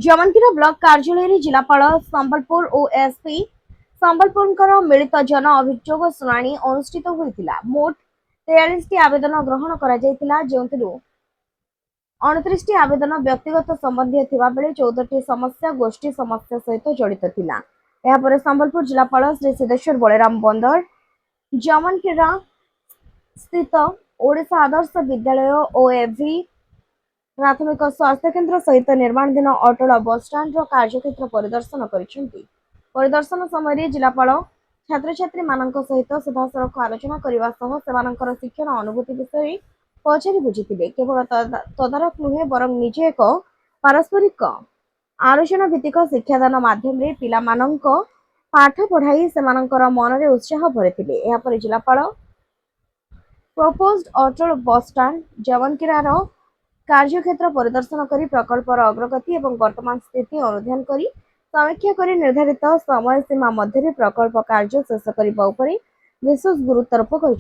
जमनगिरी block कार्यालय जिलापाल संबलपुर और एसपी संबलपुर मिलित जन अभियोग शुणाणी अनुष्ठित होता। मोट 43 आवेदन ग्रहण कर 29 आवेदन व्यक्तिगत संबंधी बेले 14 समस्या गोष्ठी समस्या सहित जड़ित थिला। संबलपुर जिलापाल श्री सिद्धेश्वर बलराम बंदर जमनगिरी स्थित ओडिशा आदर्श विद्यालय ओएवी प्राथमिक स्वास्थ्य केन्द्र सहित निर्माणाधीन अटल बस स्टाण्ड कार्यक्षेत्र परिदर्शन परिदर्शन समय जिलापाल छात्र छात्री मान सहित सीधासख आलोचना करने शिक्षण अनुभूति विषय पचारि बुझी केवल तदारख नुहे बर निजे एक पारस्परिक आलोचना भित्तिक शिक्षादान माध्यम पिला पाठ पढ़ाई से मन में उत्साह भरी जिलापाल प्रपोज्ड अटल बस स्टाण्ड जमनगिरार कार्यक्षेत्र परिदर्शन कर प्रकल्पर अग्रगति और वर्तमान स्थिति अनुधान कर समीक्षा कर निर्धारित समय सीमा मध्य प्रकल्प कार्य शेष करने विशेष गुरुत्वारोप कर।